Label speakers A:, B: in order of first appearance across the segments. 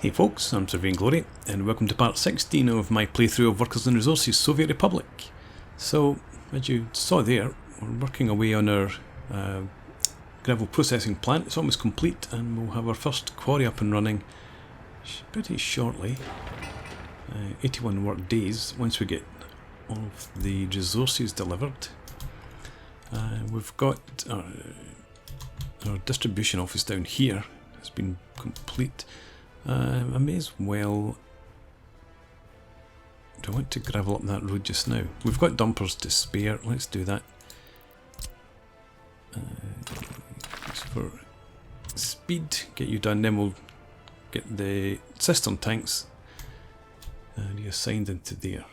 A: Hey folks, I'm Surveying Glory, and welcome to part 16 of my playthrough of Workers and Resources Soviet Republic. So, as you saw there, we're working away on our gravel processing plant. It's almost complete, and we'll have our first quarry up and running pretty shortly. 81 work days once we get all of the resources delivered. We've got our distribution office down here has been complete. I may as well... Do I want to gravel up that road just now? We've got dumpers to spare. Let's do that. Just for speed, get you done. Then we'll get the cistern tanks reassigned into there.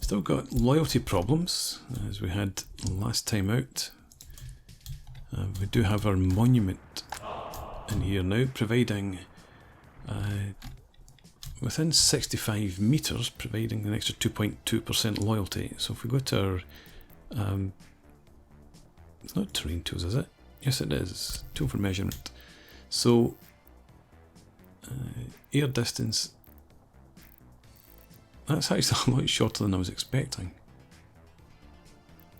A: Still got loyalty problems, as we had last time out. We do have our monument in here now, providing within 65 metres, providing an extra 2.2% loyalty. So if we go to our it's not terrain tools, is it? Yes, it is. Tool for measurement. So air distance, that's actually a lot shorter than I was expecting.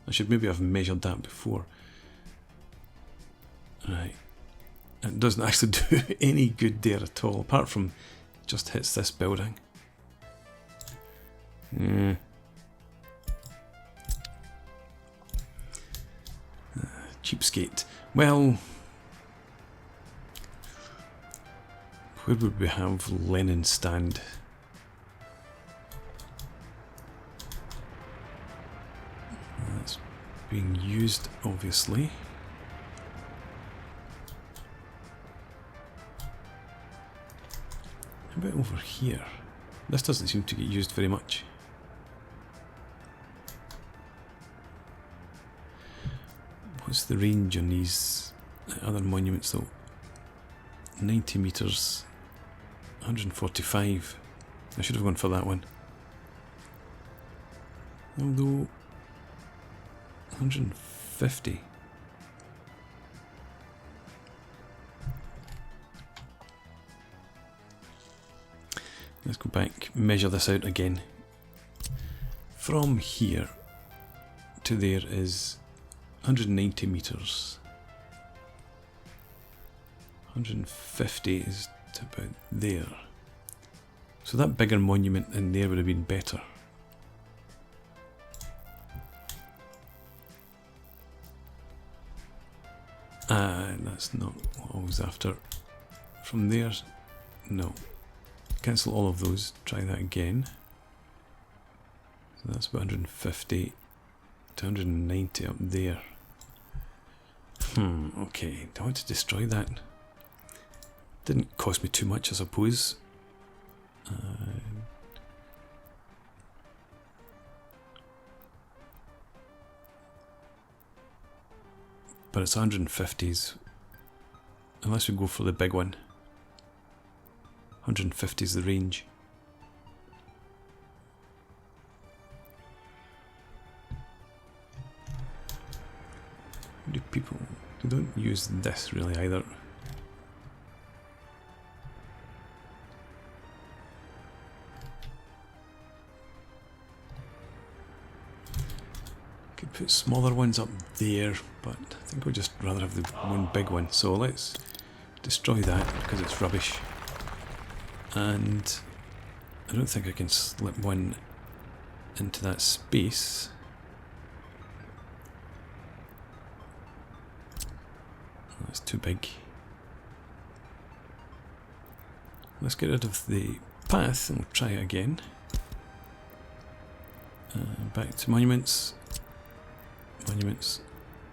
A: I should maybe have measured that before. Right. It doesn't actually do any good there at all, apart from just hits this building. Cheapskate. Well, where would we have Lenin stand? That's being used, obviously. How about over here? This doesn't seem to get used very much. What's the range on these other monuments though? 90 metres, 145. I should have gone for that one. Although 150. Let's go back, measure this out again. From here to there is 190 metres. 150 is to about there. So that bigger monument in there would have been better. That's not what I was after. From there, no. Cancel all of those, try that again. So that's about 150 to 190 up there. Okay, do I want to destroy that? Didn't cost me too much, I suppose. But it's 150s, unless we go for the big one. 150 is the range. Do people... They don't use this really either. Could put smaller ones up there, but I think we'd just rather have the one big one. So let's destroy that because it's rubbish. And I don't think I can slip one into that space. That's too big. Let's get rid of the path and we'll try it again. Back to monuments. Monuments.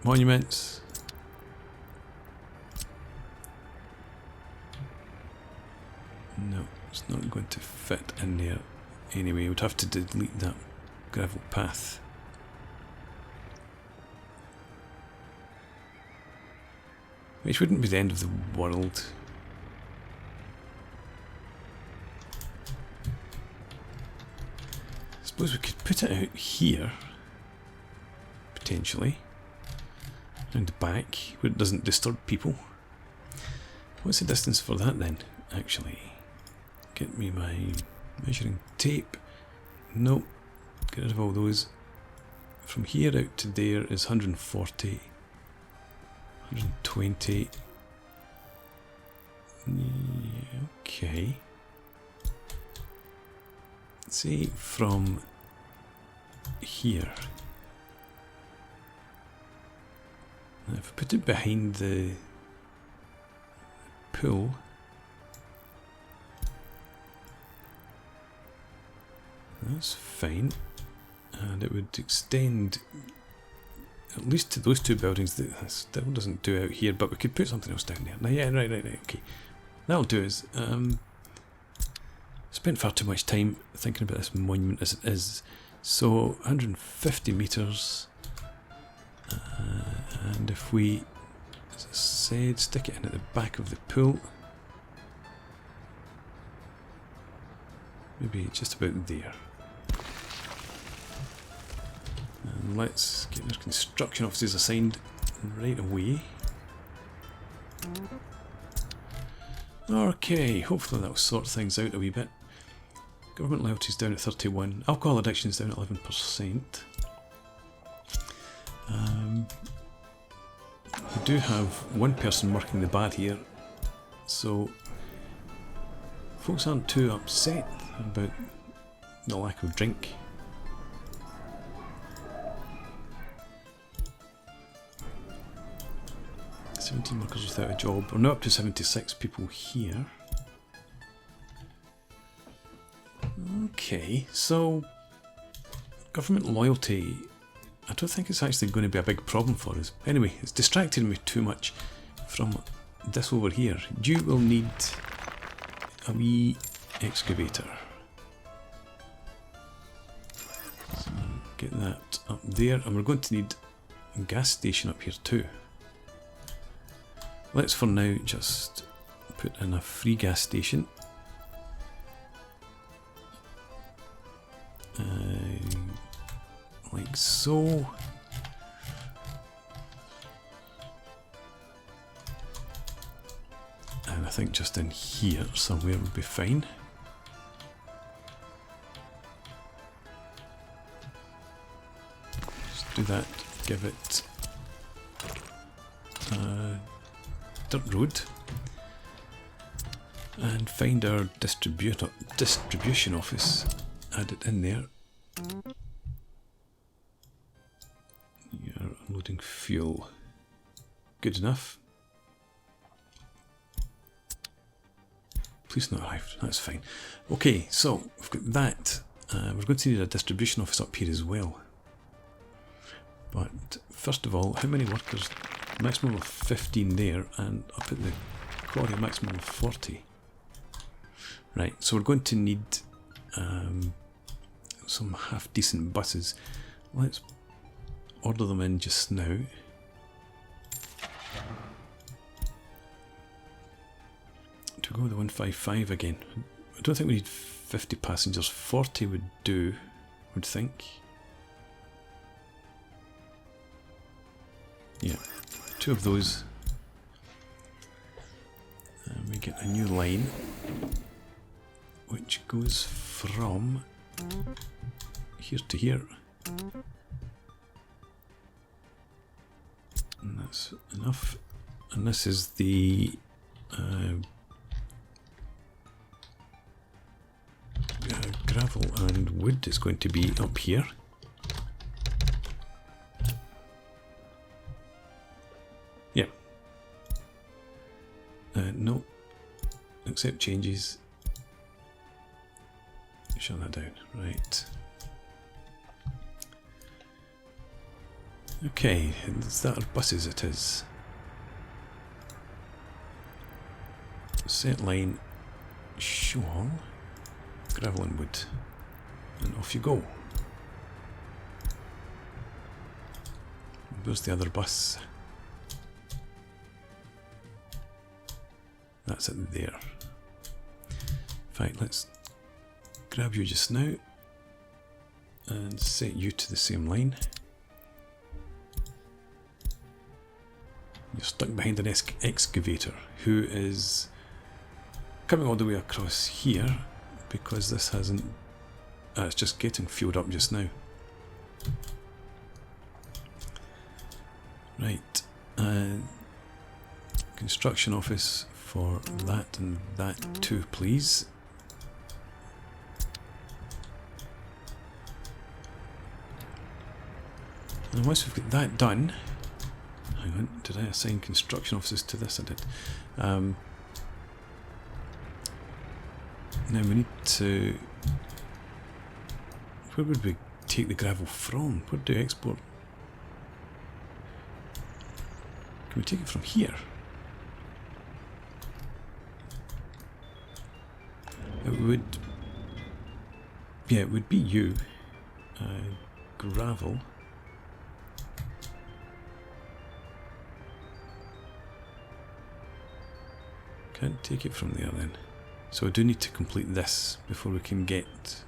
A: Monuments. No, it's not going to fit in there anyway. We'd have to delete that gravel path. Which wouldn't be the end of the world. I suppose we could put it out here, potentially, around the back, where it doesn't disturb people. What's the distance for that then? actually get me my measuring tape. Nope, get rid of all those. From here out to there is 140, 120. Yeah, okay. Say from here. Now if I put it behind the pool, that's fine, and it would extend at least to those two buildings. That still doesn't do out here, but we could put something else down there. Now, yeah, right, okay. That'll do us. Spent far too much time thinking about this monument as it is. So 150 metres, and if we, as I said, stick it in at the back of the pool, maybe just about there. And let's get our construction offices assigned right away. Okay, hopefully that'll sort things out a wee bit. Government loyalty's down at 31, alcohol addiction's down at 11%. We do have one person working the bar here, so folks aren't too upset about the lack of drink. "17 workers without a job." We're now up to 76 people here. Okay, so government loyalty, I don't think it's actually going to be a big problem for us. Anyway, it's distracted me too much from this over here. You will need a wee excavator. So get that up there, and we're going to need a gas station up here too. Let's for now just put in a free gas station. Like so. And I think just in here somewhere would be fine. Just do that, give it a dirt road, and find our distribution office, add it in there. You're unloading fuel. Good enough. Please not arrived. That's fine. Okay, so we've got that. We're going to need a distribution office up here as well. But first of all, how many workers? Maximum of 15 there, and up at the quarry a maximum of 40. Right, so we're going to need some half decent buses. Let's order them in just now. To go with the 155 again. I don't think we need 50 passengers. 40 would do, would think. Yeah, 2 of those. And we get a new line which goes from here to here. And that's enough. And this is the gravel and wood is going to be up here. Yeah. No. Accept changes. Shut that down. Right. Okay, is that our buses? It is. Set line, show all, gravel and wood, and off you go. Where's the other bus? That's it there. In fact, let's grab you just now and set you to the same line. You're stuck behind an excavator who is coming all the way across here because this hasn't... it's just getting filled up just now. Right, construction office for that and that too, please. And once we've got that done, hang on, did I assign construction offices to this? I did. Now we need to... Where would we take the gravel from? Where do we export? Can we take it from here? It would... Yeah, it would be you. Gravel. Can't take it from there then. So I do need to complete this before we can get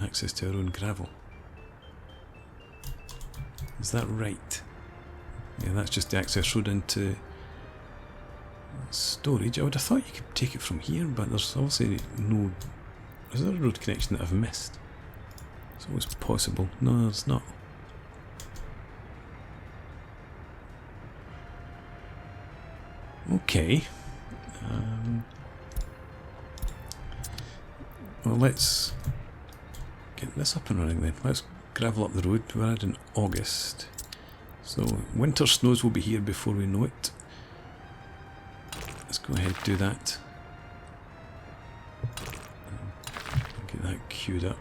A: access to our own gravel. Is that right? Yeah, that's just the access road into storage. I would have thought you could take it from here, but there's obviously no... Is there a road connection that I've missed? It's always possible. No, it's not. Okay. Well, let's get this up and running then. Let's gravel up the road. We're at in August. So winter snows will be here before we know it. Let's go ahead and do that. Get that queued up.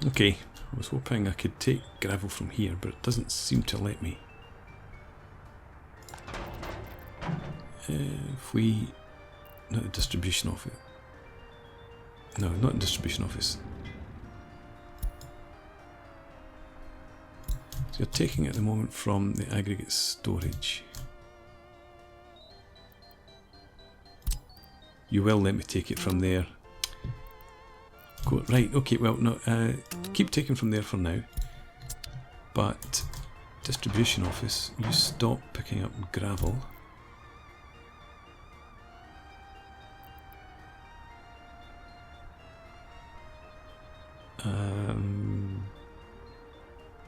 A: Okay, I was hoping I could take gravel from here, but it doesn't seem to let me. If we... Not a distribution office. No, not a distribution office. So you're taking it at the moment from the aggregate storage. You will let me take it from there. Go, right, okay, well, no, keep taking from there for now. But distribution office, you stop picking up gravel.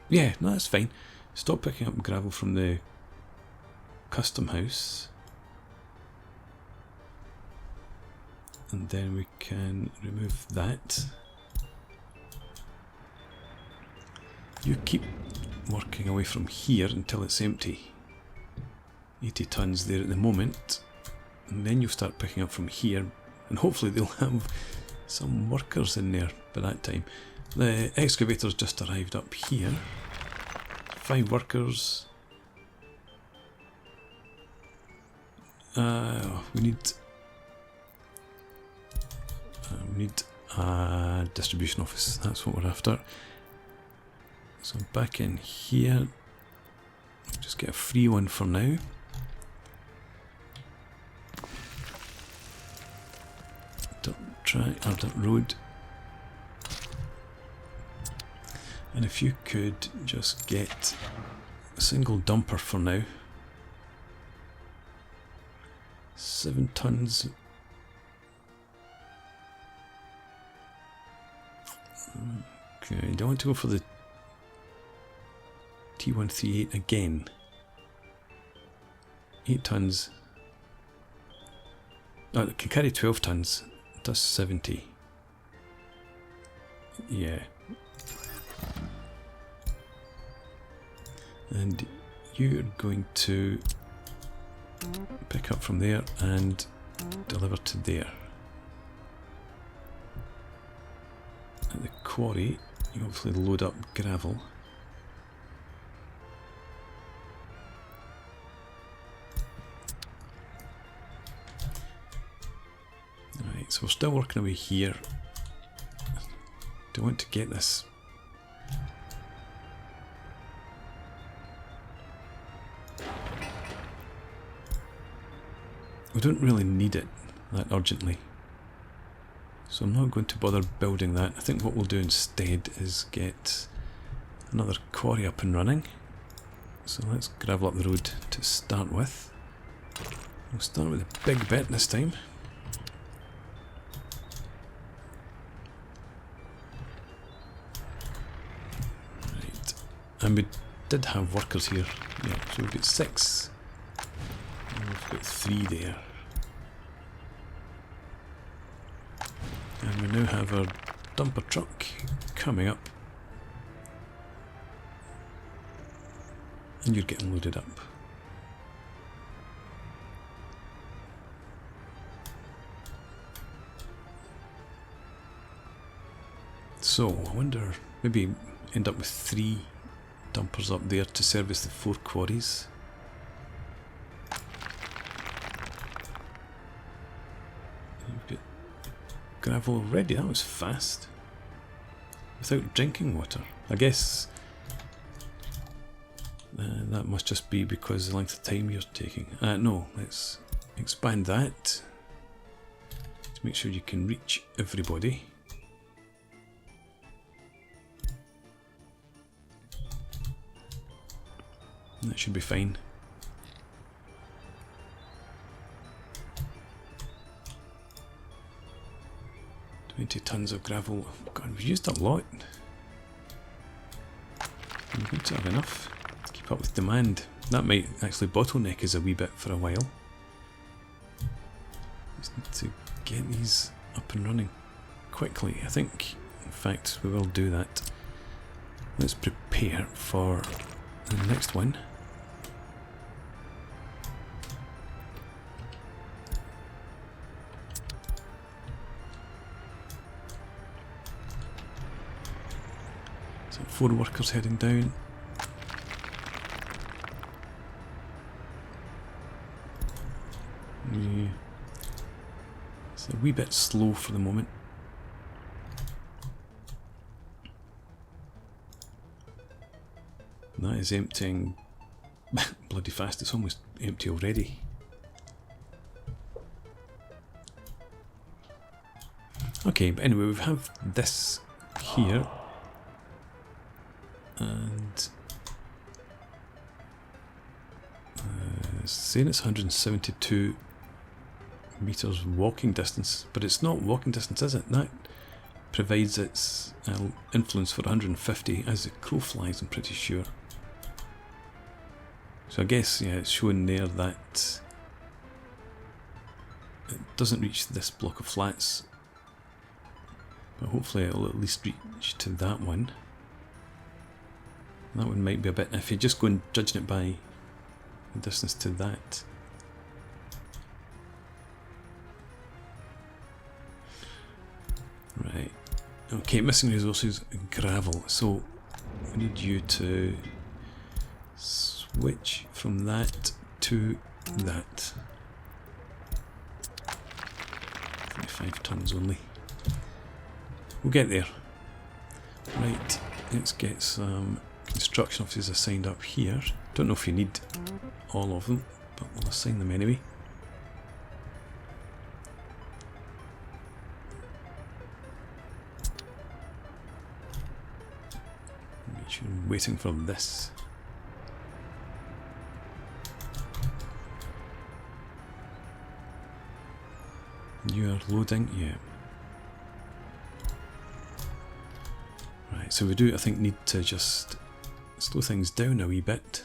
A: Yeah, no, that's fine. Stop picking up gravel from the custom house. And then we can remove that. You keep working away from here until it's empty. 80 tons there at the moment. And then you'll start picking up from here. And hopefully they'll have some workers in there by that time. The excavator's just arrived up here. 5 workers. We need a distribution office. That's what we're after. So back in here. Just get a free one for now. Dirt road. And if you could just get a single dumper for now. 7 tons. Okay, do I want to go for the T138 again? 8 tons. Oh, it can carry 12 tons. It does 70. Yeah. And you're going to pick up from there and deliver to there. At the quarry, you obviously load up gravel. Right, so we're still working away here. Do I want to get this? We don't really need it that urgently, so I'm not going to bother building that. I think what we'll do instead is get another quarry up and running. So let's gravel up the road to start with. We'll start with the big bit this time. Right, and we did have workers here. Yeah, so we've got 6. And we've got 3 there. And we now have our dumper truck coming up. And you're getting loaded up. So, I wonder, maybe end up with 3 dumpers up there to service the 4 quarries. You've got gravel already, that was fast. Without drinking water. I guess that must just be because the length of time you're taking. No, let's expand that to make sure you can reach everybody. That should be fine. Tons of gravel. God, we've used a lot. I'm going to have enough to keep up with demand. That might actually bottleneck us a wee bit for a while. Just need to get these up and running quickly. I think, in fact, we will do that. Let's prepare for the next one. So 4 workers heading down. Yeah. It's a wee bit slow for the moment. That is emptying bloody fast, it's almost empty already. Okay, but anyway, we have this here. And saying it's 172 meters walking distance, but it's not walking distance, is it? That provides its influence for 150 as the crow flies, I'm pretty sure. So I guess, yeah, it's showing there that it doesn't reach this block of flats, but hopefully it'll at least reach to that one. That one might be a bit iffy, just go and judging it by the distance to that. Right, okay, missing resources, gravel, so we need you to switch from that to that. 35 tons only. We'll get there. Right, let's get some construction officers assigned up here. Don't know if you need all of them, but we'll assign them anyway. Make sure I'm waiting for this. You are loading, yeah. Right, so we do, I think, need to just slow things down a wee bit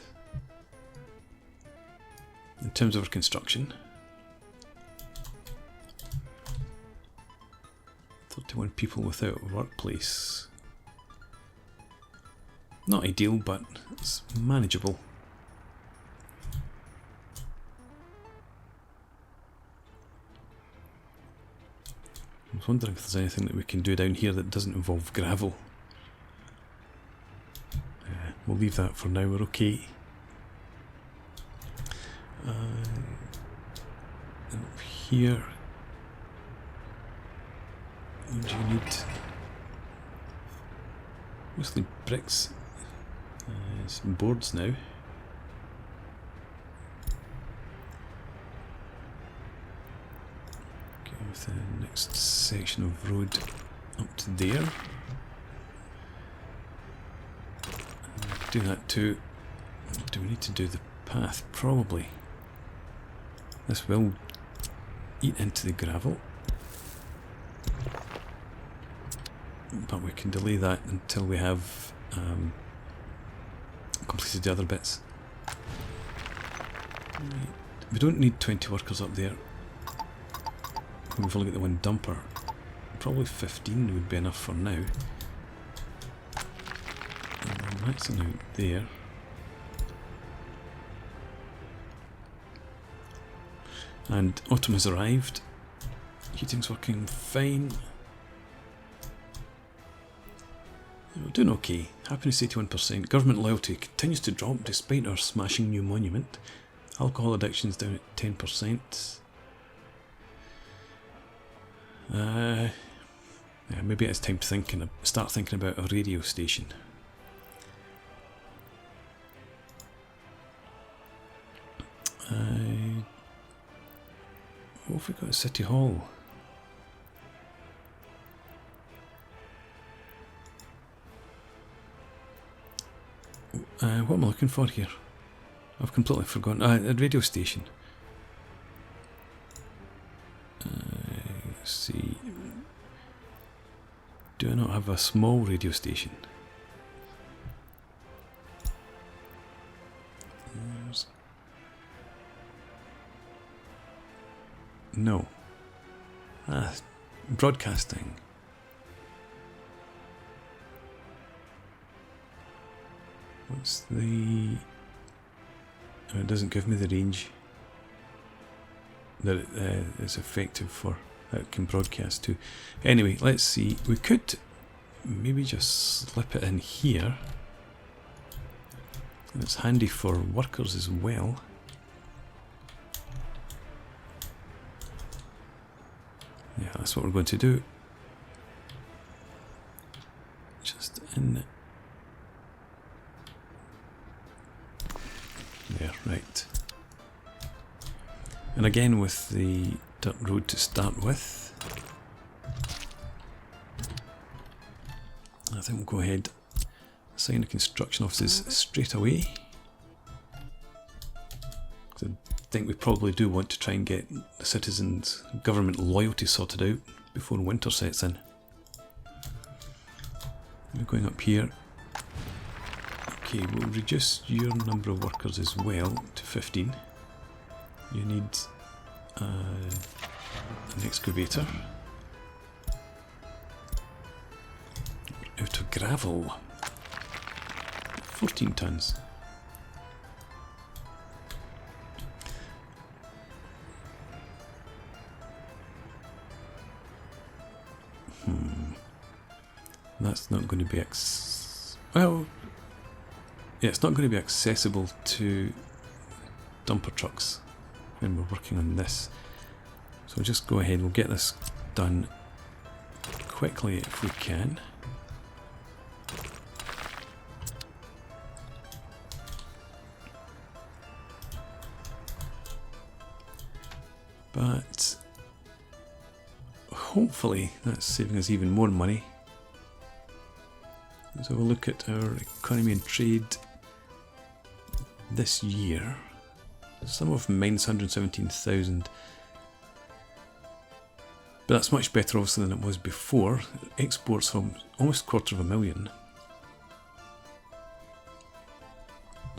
A: in terms of our construction. 31 people without a workplace. Not ideal, but it's manageable. I was wondering if there's anything that we can do down here that doesn't involve gravel. We'll leave that for now, we're okay. And up here, what do you need? Mostly bricks. Some boards now. Go with the next section of road up to there. Do that too. Do we need to do the path? Probably. This will eat into the gravel, but we can delay that until we have completed the other bits. Right. We don't need 20 workers up there. We've only got the one dumper. Probably 15 would be enough for now. And we're maxing out there. And autumn has arrived. Heating's working fine. We're doing okay. Happiness 81%. Government loyalty continues to drop despite our smashing new monument. Alcohol addiction's down at 10%. Yeah, maybe it's time to start thinking about a radio station. What have we got at City Hall? What am I looking for here? I've completely forgotten. A radio station. Let's see. Do I not have a small radio station? No. Broadcasting. What's the... Oh, it doesn't give me the range that it's effective for, that it can broadcast to. Anyway, let's see. We could maybe just slip it in here. And it's handy for workers as well. Yeah, that's what we're going to do. Just in there, right. And again with the dirt road to start with. I think we'll go ahead, assign the construction offices straight away. I think we probably do want to try and get the citizens' government loyalty sorted out before winter sets in. We're going up here. Okay, we'll reduce your number of workers as well to 15. You need an excavator. Out of gravel. 14 tons. That's not going to be well, yeah, it's not going to be accessible to dumper trucks when we're working on this. So we'll just go ahead, we'll get this done quickly if we can. But hopefully that's saving us even more money. So we'll look at our economy and trade this year. Sum of minus 117,000. But that's much better obviously than it was before. Exports from almost 250,000.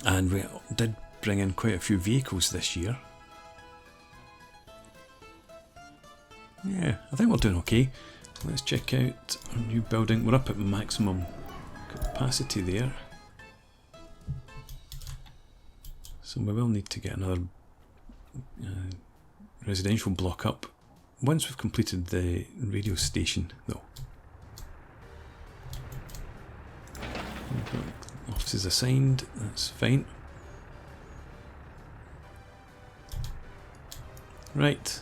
A: And we did bring in quite a few vehicles this year. Yeah, I think we're doing okay. Let's check out our new building. We're up at maximum capacity there. So we will need to get another residential block up once we've completed the radio station though. We've got offices assigned, that's fine. Right.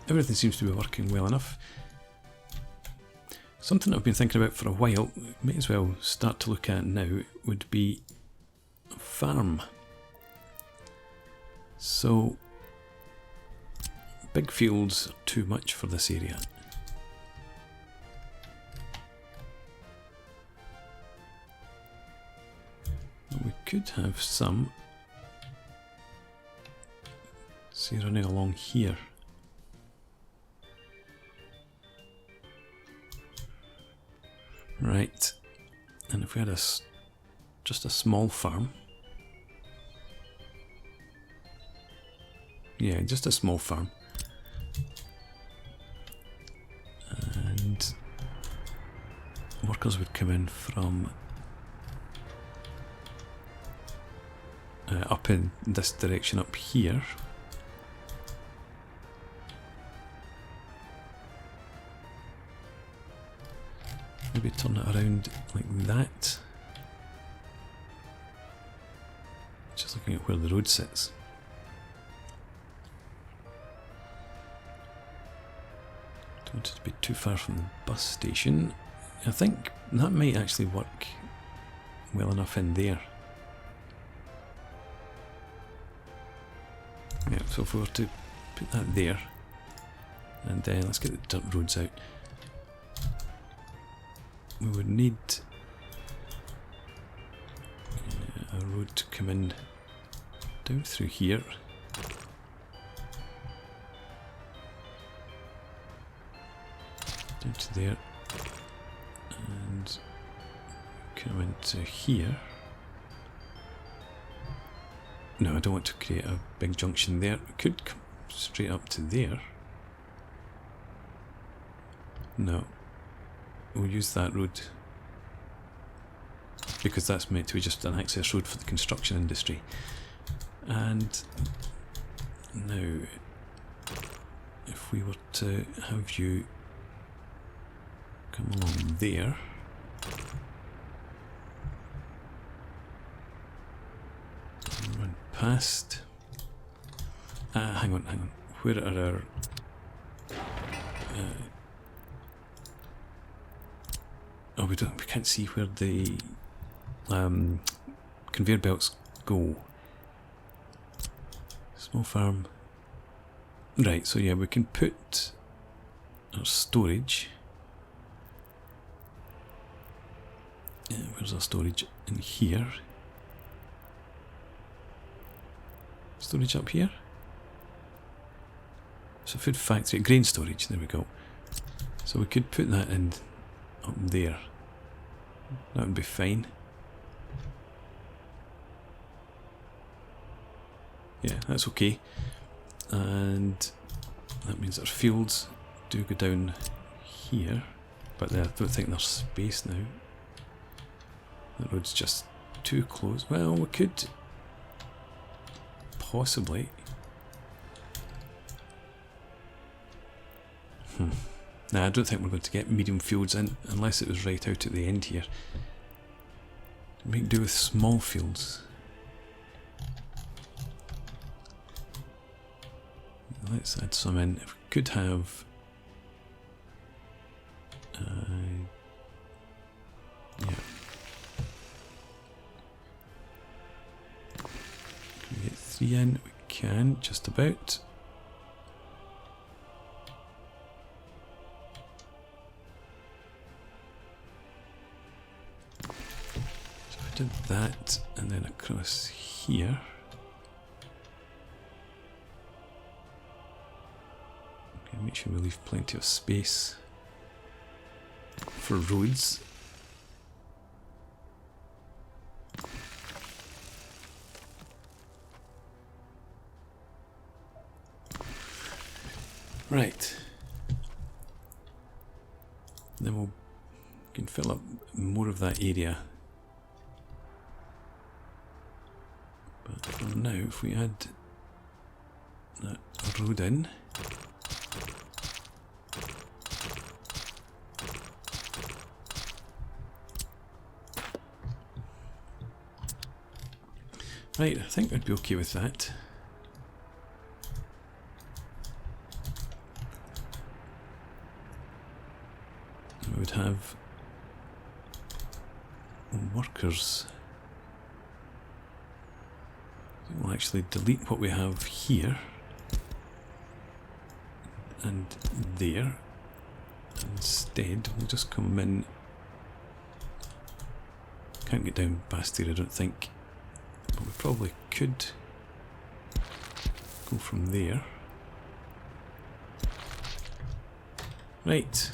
A: Everything seems to be working well enough. Something I've been thinking about for a while, may as well start to look at now, would be a farm. So, big fields are too much for this area. We could have some See, running along here. Right, and if we had just a small farm. Yeah, just a small farm. And workers would come in from up in this direction up here. Maybe turn it around like that. Just looking at where the road sits. Don't want it to be too far from the bus station. I think that might actually work well enough in there. Yeah, so if we were to put that there, and then let's get the dirt roads out. We would need a road to come in down through here. Down to there. And come into here. No, I don't want to create a big junction there. We could come straight up to there. No. We'll use that road because that's meant to be just an access road for the construction industry. And now, if we were to have you come along there, and run past. Hang on. Where are our oh, we can't see where the conveyor belts go. Small farm. Right, so yeah, we can put our storage. Where's our storage? In here. Storage up here. So food factory, grain storage, there we go. So we could put that in up there. That would be fine. Yeah, that's okay. And that means our fields do go down here, but I don't think there's space now. That road's just too close. Well, we could possibly. Nah, I don't think we're going to get medium fields in unless it was right out at the end here. Make do with small fields. Let's add some in. If we could have yeah. Can we get 3 in? We can, just about. So I did that, and then across here. Okay, make sure we leave plenty of space for roads. Right. Then we can fill up more of that area. But for now, if we add that road in, right, I think I'd be okay with that. We would have workers. We'll actually delete what we have here and there. Instead, we'll just come in. Can't get down past here, I don't think. But we probably could. go from there. Right.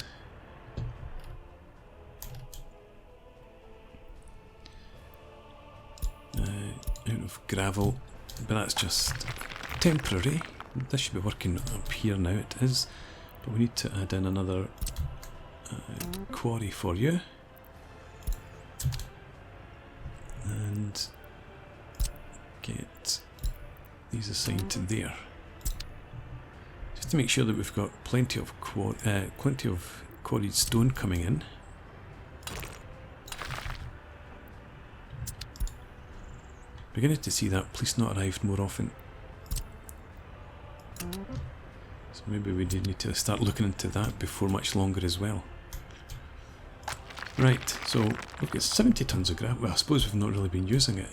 A: Out of gravel, but that's just temporary. This should be working up here now, it is. But we need to add in another quarry for you. And get these assigned to there. Just to make sure that we've got plenty of quarried stone coming in. Beginning to see that police not arrived more often. So maybe we do need to start looking into that before much longer as well. Right, so we've got 70 tons of gravel. Well, I suppose we've not really been using it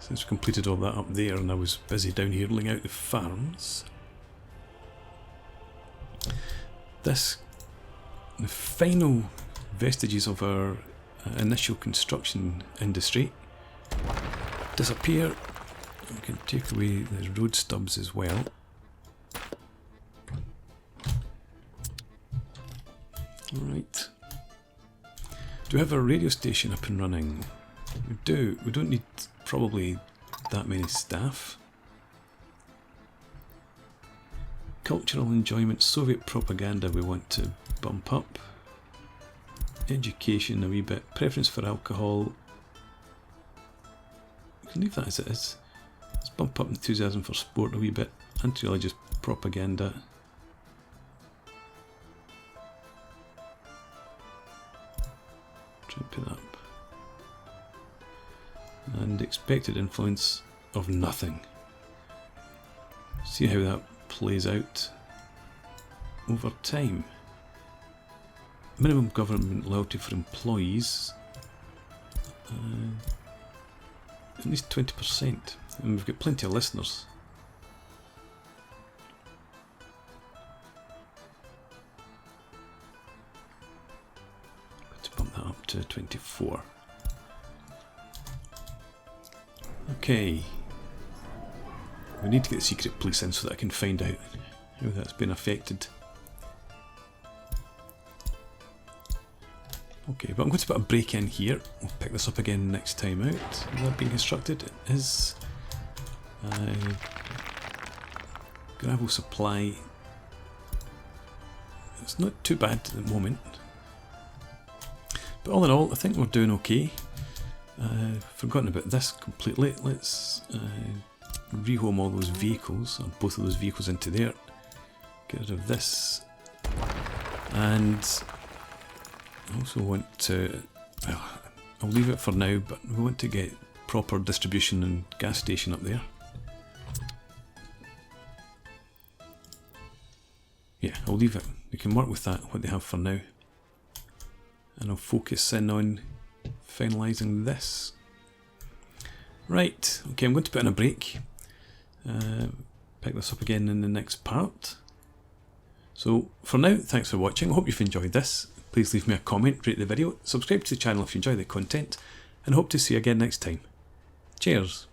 A: since we completed all that up there and I was busy down here laying out the farms. The final vestiges of our initial construction industry disappear. We can take away the road stubs as well. Alright. Do we have a radio station up and running? We do. We don't need probably that many staff. Cultural enjoyment, Soviet propaganda we want to bump up. Education a wee bit. Preference for alcohol. We can leave that as it is. Let's bump up enthusiasm for sport a wee bit. Anti-religious propaganda. Try and put that up. And expected influence of nothing. See how that plays out over time. Minimum government loyalty for employees. At least 20%. And we've got plenty of listeners. Got to bump that up to 24. Okay. We need to get the secret police in so that I can find out how that's been affected. Okay, but I'm going to put a break in here. We'll pick this up again next time out. Is that being constructed? It is. Gravel supply. It's not too bad at the moment. But all in all, I think we're doing okay. Forgotten about this completely. Let's rehome all those vehicles, or both of those vehicles into there. Get rid of this. And I also want to, well, I'll leave it for now, but we want to get proper distribution and gas station up there. Yeah, I'll leave it. We can work with that, what they have for now. And I'll focus in on finalising this. Right, okay, I'm going to put in a break. Pick this up again in the next part. So for now, thanks for watching. I hope you've enjoyed this. Please leave me a comment, rate the video, subscribe to the channel if you enjoy the content, and hope to see you again next time. Cheers!